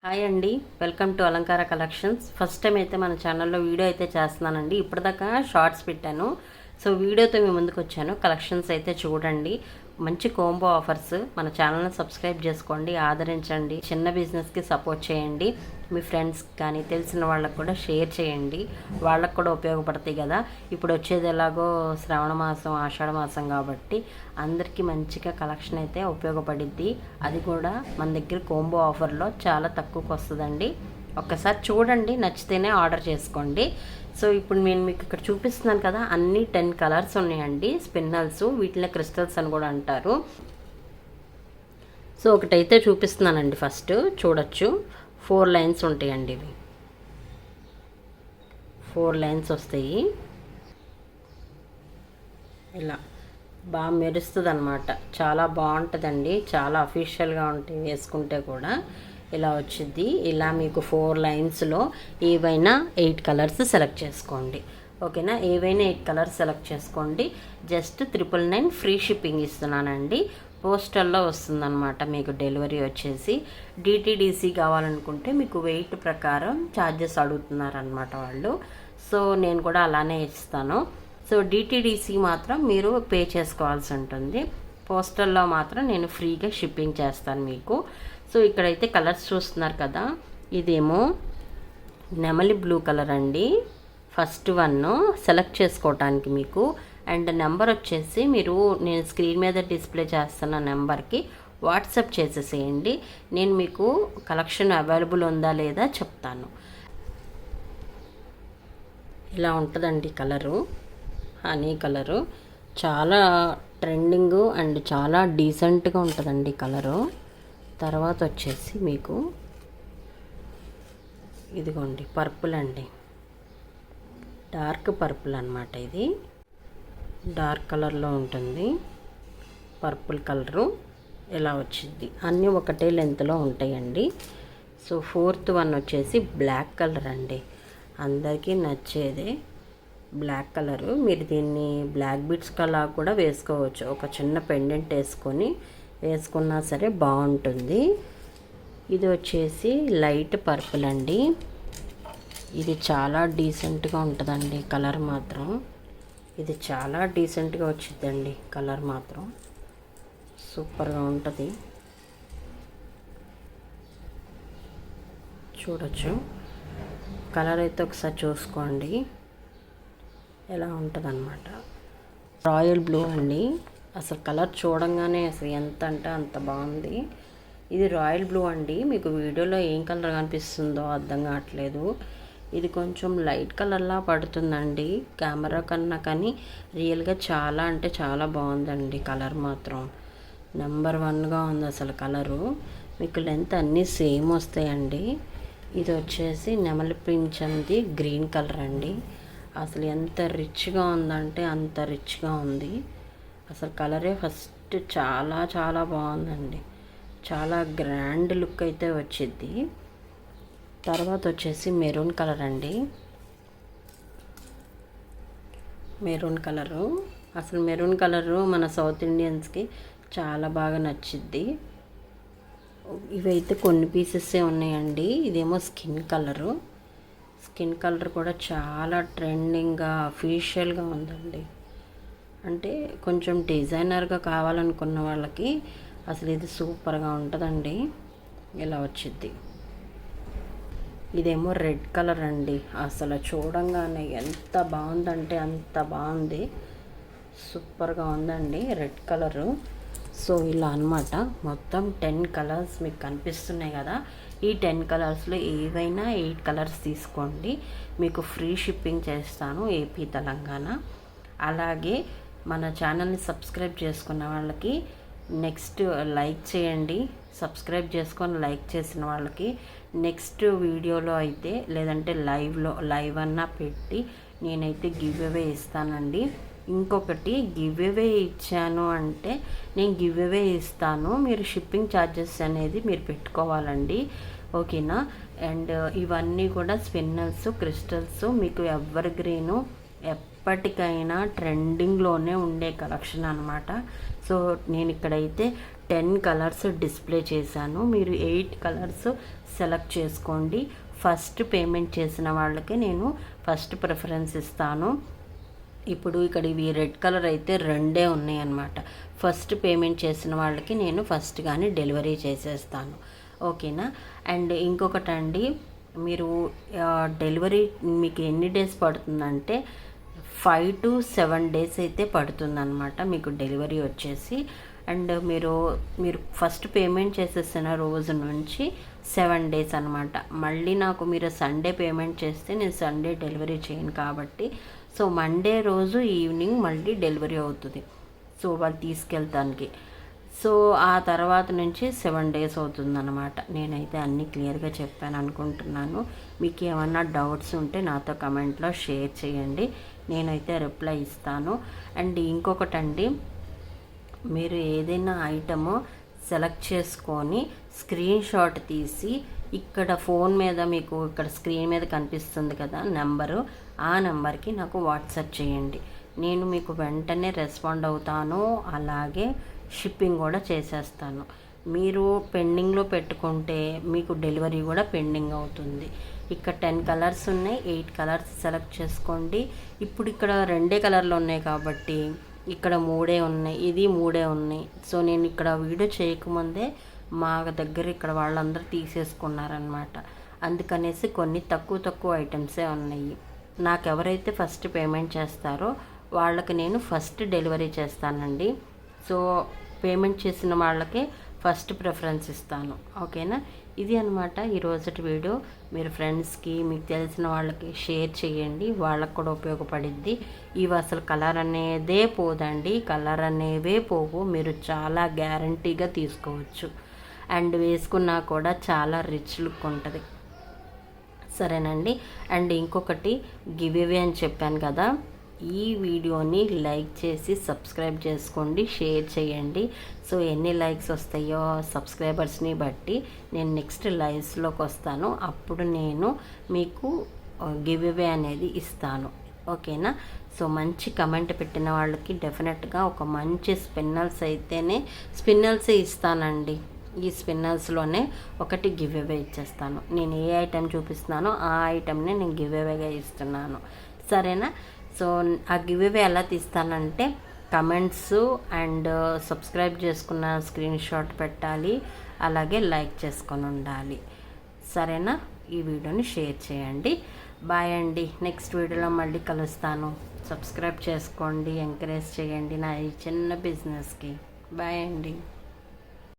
Hi అండి, welcome to అలంకార collections. First time అయితే మన ఛానల్లో వీడియో అయితే చేస్తున్నానండి. ఇప్పటిదాకా షార్ట్స్ పెట్టాను, సో వీడియోతో మీ ముందుకు వచ్చాను. కలెక్షన్స్ అయితే చూడండి, మంచి కాంబో ఆఫర్స్. మన ఛానల్ని సబ్స్క్రైబ్ చేసుకోండి, ఆదరించండి. చిన్న బిజినెస్కి సపోర్ట్ చేయండి. మీ ఫ్రెండ్స్ కానీ తెలిసిన వాళ్ళకు కూడా షేర్ చేయండి, వాళ్ళకు కూడా ఉపయోగపడతాయి కదా. ఇప్పుడు వచ్చేది ఎలాగో శ్రావణ మాసం, ఆషాఢ మాసం కాబట్టి అందరికీ మంచిగా కలెక్షన్ అయితే ఉపయోగపడిద్ది. అది కూడా మన దగ్గర కాంబో ఆఫర్లో చాలా తక్కువకి వస్తుందండి. ఒక్కసారి చూడండి, నచ్చితేనే ఆర్డర్ చేసుకోండి. సో ఇప్పుడు నేను మీకు ఇక్కడ చూపిస్తున్నాను కదా, అన్నీ 10 కలర్స్ ఉన్నాయండి. స్పిన్నల్స్, వీటిని క్రిస్టల్స్ అని కూడా అంటారు. సో ఒకటైతే చూపిస్తున్నానండి. ఫస్ట్ చూడొచ్చు, 4 లైన్స్ ఉంటాయండి. ఇవి 4 లైన్స్ వస్తాయి. ఇలా బాగా మెరుస్తుంది అనమాట. చాలా బాగుంటుందండి, చాలా అఫీషియల్గా ఉంటాయి వేసుకుంటే కూడా. ఇలా వచ్చింది. ఇలా మీకు 4 లైన్స్లో ఏవైనా 8 కలర్స్ సెలెక్ట్ చేసుకోండి. ఓకేనా, ఏవైనా 8 కలర్స్ సెలెక్ట్ చేసుకోండి. జస్ట్ 999 ఫ్రీ షిప్పింగ్ ఇస్తున్నానండి. పోస్టల్లో వస్తుందన్నమాట. మీకు డెలివరీ వచ్చేసి డిటీడీసీ కావాలనుకుంటే మీకు వెయిట్ ప్రకారం ఛార్జెస్ అడుగుతున్నారనమాట వాళ్ళు. సో నేను కూడా అలానే ఇస్తాను. సో డిటీడీసీ మాత్రం మీరు పే చేసుకోవాల్సి ఉంటుంది. పోస్టల్లో మాత్రం నేను ఫ్రీగా షిప్పింగ్ చేస్తాను మీకు. సో ఇక్కడైతే కలర్స్ చూస్తున్నారు కదా, ఇదేమో నెమలి బ్లూ కలర్ అండి. ఫస్ట్ వన్ సెలెక్ట్ చేసుకోవటానికి మీకు, అండ్ నెంబర్ వచ్చేసి మీరు నేను స్క్రీన్ మీద డిస్ప్లే చేస్తున్న నెంబర్కి వాట్సాప్ చేసేసేయండి. నేను మీకు కలెక్షన్ అవైలబుల్ ఉందా లేదా చెప్తాను. ఇలా ఉంటుందండి కలరు, హనీ కలరు. చాలా ట్రెండింగ్ అండ్ చాలా డీసెంట్గా ఉంటుందండి కలరు. తర్వాత వచ్చేసి మీకు ఇదిగోండి పర్పుల్ అండి, డార్క్ పర్పుల్ అనమాట. ఇది డార్క్ కలర్లో ఉంటుంది, పర్పుల్ కలరు. ఇలా వచ్చింది. అన్నీ ఒకటే లెంత్లో ఉంటాయండి. సో 4th వన్ వచ్చేసి బ్లాక్ కలర్ అండి. అందరికీ నచ్చేదే బ్లాక్ కలరు. మీరు దీన్ని బ్లాక్ బీడ్స్ కలర్ కూడా వేసుకోవచ్చు. ఒక చిన్న పెండెంట్ వేసుకున్నా సరే బాగుంటుంది. ఇది వచ్చేసి లైట్ పర్పుల్ అండి. ఇది చాలా డీసెంట్గా ఉంటుందండి కలర్ మాత్రం. ఇది చాలా డీసెంట్గా వచ్చిందండి కలర్ మాత్రం, సూపర్గా ఉంటుంది. చూడొచ్చు కలర్ అయితే ఒకసారి చూసుకోండి, ఎలా ఉంటుందన్నమాట. రాయల్ బ్లూ అండి. అసలు కలర్ చూడంగానే అసలు ఎంత అంటే అంత బాగుంది. ఇది రాయల్ బ్లూ అండి. మీకు వీడియోలో ఏం కలర్ కనిపిస్తుందో అర్థం కావట్లేదు. ఇది కొంచెం లైట్ కలర్లా పడుతుందండి కెమెరా కన్నా, కానీ రియల్గా చాలా అంటే చాలా బాగుందండి కలర్ మాత్రం. నెంబర్ 1గా ఉంది అసలు కలరు. మీకు లెంత్ అన్నీ సేమ్ వస్తాయండి. ఇది వచ్చేసి నెమలి పింఛంది గ్రీన్ కలర్ అండి. అసలు ఎంత రిచ్గా ఉందంటే అంత రిచ్గా ఉంది. అసలు కలరే ఫస్ట్ చాలా చాలా బాగుందండి. చాలా గ్రాండ్ లుక్ అయితే వచ్చింది. తర్వాత వచ్చేసి మెరూన్ కలర్ అండి. మెరూన్ కలరు, అసలు మెరూన్ కలరు మన సౌత్ ఇండియన్స్కి చాలా బాగా నచ్చిద్ది. ఇవైతే కొన్ని పీసెస్సే ఉన్నాయండి. ఇదేమో స్కిన్ కలరు. స్కిన్ కలర్ కూడా చాలా ట్రెండింగ్గా అఫీషియల్గా ఉందండి. అంటే కొంచెం డిజైనర్గా కావాలనుకున్న వాళ్ళకి అసలు ఇది సూపర్గా ఉంటుందండి. ఇలా వచ్చిద్ది. ఇదేమో రెడ్ కలర్ అండి. అసలు చూడంగానే ఎంత బాగుందంటే అంత బాగుంది, సూపర్గా ఉందండి రెడ్ కలరు. సో ఇలా అన్నమాట. మొత్తం 10 కలర్స్ మీకు కనిపిస్తున్నాయి కదా. ఈ 10 కలర్స్లో ఏవైనా 8 కలర్స్ తీసుకోండి, మీకు ఫ్రీ షిప్పింగ్ చేస్తాను ఏపీ, తెలంగాణ. అలాగే మన ఛానల్ని సబ్స్క్రైబ్ చేసుకున్న వాళ్ళకి నెక్స్ట్ లైక్ చేయండి. సబ్స్క్రైబ్ చేసుకొని లైక్ చేసిన వాళ్ళకి నెక్స్ట్ వీడియోలో అయితే, లేదంటే లైవ్ అన్నా పెట్టి నేనైతే గివ్ అవే ఇస్తానండి. ఇంకొకటి, గివ్ అవే ఇచ్చాను అంటే నేను గివ్ అవే ఇస్తాను, మీరు షిప్పింగ్ ఛార్జెస్ అనేది మీరు పెట్టుకోవాలండి. ఓకేనా. అండ్ ఇవన్నీ కూడా స్పిన్నల్స్, క్రిస్టల్స్, మీకు ఎవర్ గ్రీను ఎప్పటికైనా ట్రెండింగ్లోనే ఉండే కలెక్షన్ అనమాట. సో నేను ఇక్కడైతే 10 కలర్స్ డిస్ప్లే చేశాను. మీరు 8 కలర్స్ సెలెక్ట్ చేసుకోండి. ఫస్ట్ పేమెంట్ చేసిన వాళ్ళకి నేను ఫస్ట్ ప్రిఫరెన్స్ ఇస్తాను. ఇప్పుడు ఇక్కడ ఇవి రెడ్ కలర్ అయితే 2 ఉన్నాయి అన్నమాట. ఫస్ట్ పేమెంట్ చేసిన వాళ్ళకి నేను ఫస్ట్ కానీ డెలివరీ చేసేస్తాను. ఓకేనా. అండ్ ఇంకొకటండి, మీరు డెలివరీ మీకు ఎన్ని డేస్ పడుతుందంటే 5 to 7 డేస్ అయితే పడుతుందన్నమాట మీకు డెలివరీ వచ్చేసి. అండ్ మీరు ఫస్ట్ పేమెంట్ చేసేసిన రోజు నుంచి 7 డేస్ అనమాట. మళ్ళీ నాకు మీరు సండే పేమెంట్ చేస్తే నేను సండే డెలివరీ చేయను కాబట్టి, సో మండే రోజు ఈవినింగ్ మళ్ళీ డెలివరీ అవుతుంది, సో వాళ్ళు తీసుకెళ్తానికి. సో ఆ తర్వాత నుంచి 7 డేస్ అవుతుందన్నమాట. నేనైతే అన్నీ క్లియర్గా చెప్పాను అనుకుంటున్నాను. మీకు ఏమన్నా డౌట్స్ ఉంటే నాతో కమెంట్లో షేర్ చేయండి, నేనైతే రిప్లై ఇస్తాను. అండ్ ఇంకొకటండి, మీరు ఏదైనా ఐటము సెలెక్ట్ చేసుకొని స్క్రీన్ షాట్ తీసి ఇక్కడ ఫోన్ మీద మీకు ఇక్కడ స్క్రీన్ మీద కనిపిస్తుంది కదా నెంబరు, ఆ నెంబర్కి నాకు వాట్సాప్ చేయండి. నేను మీకు వెంటనే రెస్పాండ్ అవుతాను, అలాగే షిప్పింగ్ కూడా చేసేస్తాను. మీరు పెండింగ్లో పెట్టుకుంటే మీకు డెలివరీ కూడా పెండింగ్ అవుతుంది. ఇక్కడ 10 కలర్స్ ఉన్నాయి, 8 కలర్స్ సెలెక్ట్ చేసుకోండి. ఇప్పుడు ఇక్కడ 2 కలర్లు ఉన్నాయి కాబట్టి ఇక్కడ 3 ఉన్నాయి, ఇది 3 ఉన్నాయి. సో నేను ఇక్కడ వీడియో చేయకముందే మా దగ్గర ఇక్కడ వాళ్ళందరూ తీసేసుకున్నారనమాట. అందుకనేసి కొన్ని తక్కువ ఐటమ్సే ఉన్నాయి. నాకు ఎవరైతే ఫస్ట్ పేమెంట్ చేస్తారో వాళ్ళకి నేను ఫస్ట్ డెలివరీ చేస్తానండి. సో పేమెంట్ చేసిన వాళ్ళకే ఫస్ట్ ప్రిఫరెన్స్ ఇస్తాను. ఓకేనా. ఇది అనమాట ఈరోజుటి వీడియో. మీరు ఫ్రెండ్స్కి మీకు తెలిసిన వాళ్ళకి షేర్ చేయండి, వాళ్ళకు కూడా ఉపయోగపడిద్ది. ఇవి అసలు కలర్ అనేదే పోదండి, కలర్ అనేవే పోవు. మీరు చాలా గ్యారంటీగా తీసుకోవచ్చు. అండ్ వేసుకున్నా కూడా చాలా రిచ్ లుక్ ఉంటుంది. సరేనండి. అండ్ ఇంకొకటి గివ్ అవే అని చెప్పాను కదా, ఈ వీడియోని లైక్ చేసి సబ్స్క్రైబ్ చేసుకోండి, షేర్ చేయండి. సో ఎన్ని లైక్స్ వస్తాయో సబ్స్క్రైబర్స్ని బట్టి నేను నెక్స్ట్ లైవ్స్లోకి వస్తాను, అప్పుడు నేను మీకు గివ్ అవే అనేది ఇస్తాను. ఓకేనా. సో మంచి కమెంట్ పెట్టిన వాళ్ళకి డెఫినెట్గా ఒక మంచి స్పిన్నల్సే ఇస్తానండి. ఈ స్పిన్నర్స్లోనే ఒకటి గివ్ అవే ఇచ్చేస్తాను. నేను ఏ ఐటెం చూపిస్తున్నానో ఆ ఐటెంని నేను గివ్ అవేగా ఇస్తున్నాను. సరేనా. సో ఆ గివ్ అవే ఎలా తీస్తానంటే కమెంట్స్ అండ్ సబ్స్క్రైబ్ చేసుకున్న స్క్రీన్ షాట్ పెట్టాలి, అలాగే లైక్ చేసుకొని ఉండాలి. సరేనా. ఈ వీడియోని షేర్ చేయండి. బాయ్ అండి. నెక్స్ట్ వీడియోలో మళ్ళీ కలుస్తాను. సబ్స్క్రైబ్ చేసుకోండి, ఎంకరేజ్ చేయండి నా ఈ చిన్న బిజినెస్కి. బాయ్ అండి.